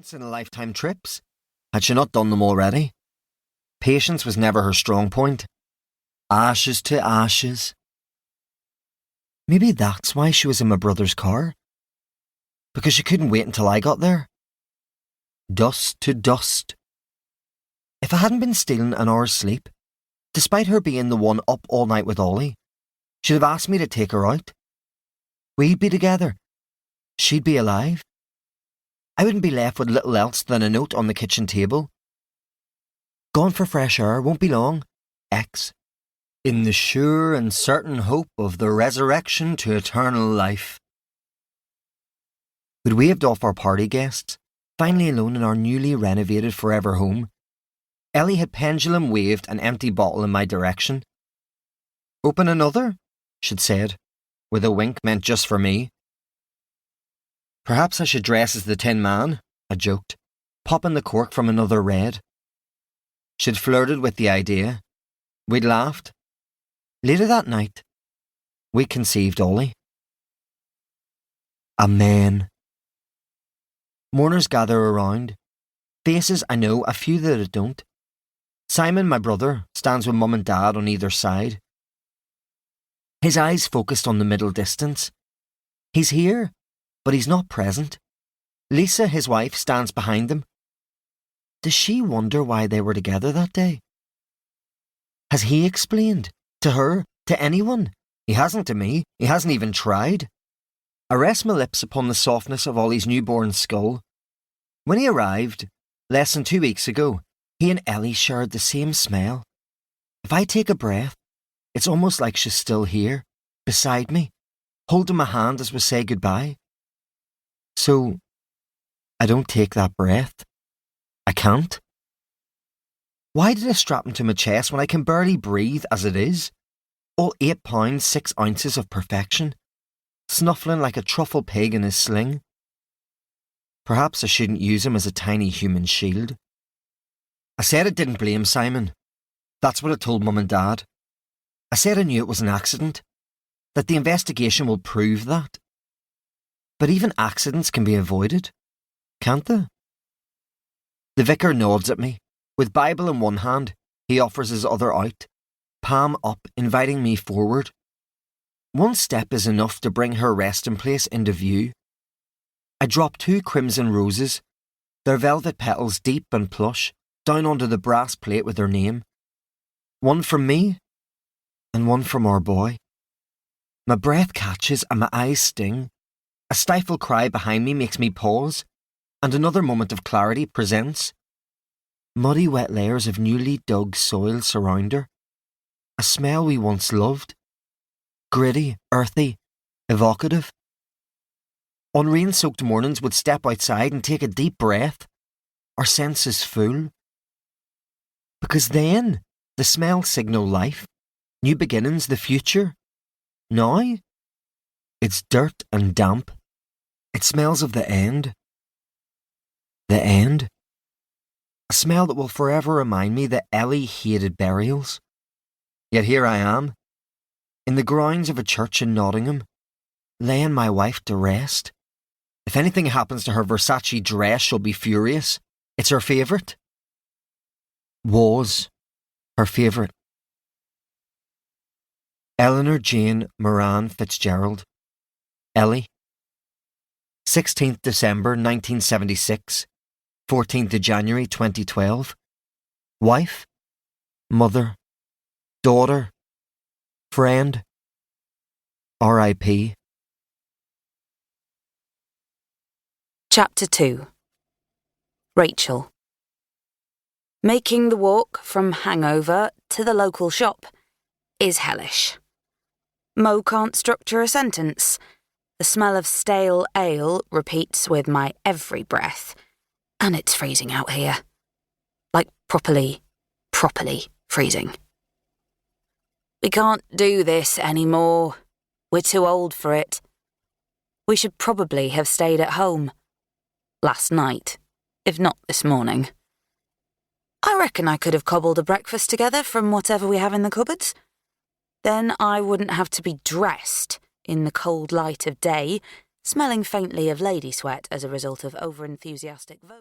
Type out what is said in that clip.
once-in-a-lifetime trips. Had she not done them already? Patience was never her strong point. Ashes to ashes. Maybe that's why she was in my brother's car. Because she couldn't wait until I got there. Dust to dust. If I hadn't been stealing an hour's sleep, despite her being the one up all night with Ollie, she'd have asked me to take her out. We'd be together. She'd be alive. I wouldn't be left with little else than a note on the kitchen table. Gone for fresh air, won't be long. X. In the sure and certain hope of the resurrection to eternal life. We'd waved off our party guests, finally alone in our newly renovated forever home. Ellie had pendulum waved an empty bottle in my direction. Open another, she'd said, with a wink meant just for me. Perhaps I should dress as the Tin Man, I joked, popping the cork from another red. She'd flirted with the idea. We'd laughed. Later that night, we conceived Ollie. Amen. Mourners gather around. Faces I know, a few that I don't. Simon, my brother, stands with Mum and Dad on either side. His eyes focused on the middle distance. He's here, but he's not present. Lisa, his wife, stands behind them. Does she wonder why they were together that day? Has he explained? To her? To anyone? He hasn't to me. He hasn't even tried. I rest my lips upon the softness of Ollie's newborn skull. When he arrived, less than 2 weeks ago, he and Ellie shared the same smell. If I take a breath, it's almost like she's still here, beside me, holding my hand as we say goodbye. So, I don't take that breath. I can't. Why did I strap him to my chest when I can barely breathe as it is? All 8 pounds 6 ounces of perfection, snuffling like a truffle pig in his sling. Perhaps I shouldn't use him as a tiny human shield. I said I didn't blame Simon. That's what I told Mum and Dad. I said I knew it was an accident, that the investigation will prove that. But even accidents can be avoided, can't they? The vicar nods at me. With Bible in one hand, he offers his other out, palm up, inviting me forward. One step is enough to bring her resting place into view. I drop 2 crimson roses, their velvet petals deep and plush, down onto the brass plate with their name. One from me, and one from our boy. My breath catches and my eyes sting. A stifled cry behind me makes me pause, and another moment of clarity presents. Muddy wet layers of newly dug soil surround her. A smell we once loved. Gritty, earthy, evocative. On rain-soaked mornings we'd step outside and take a deep breath. Our senses full. Because then, the smell signal life, new beginnings, the future. Now, it's dirt and damp. It smells of the end. The end. A smell that will forever remind me that Ellie hated burials. Yet here I am, in the grounds of a church in Nottingham, laying my wife to rest. If anything happens to her Versace dress, she'll be furious. It's her favourite. Was her favourite. Eleanor Jane Moran Fitzgerald. Ellie. 16th December 1976. 14th of January 2012. Wife. Mother. Daughter. Friend. R.I.P. Chapter 2. Rachel. Making the walk from Hangover to the local shop is hellish. Mo can't structure a sentence. The smell of stale ale repeats with my every breath, and it's freezing out here. Like properly freezing. We can't do this anymore. We're too old for it. We should probably have stayed at home. Last night, if not this morning. I reckon I could have cobbled a breakfast together from whatever we have in the cupboards. Then I wouldn't have to be dressed in the cold light of day, smelling faintly of lady sweat as a result of over-enthusiastic vogue.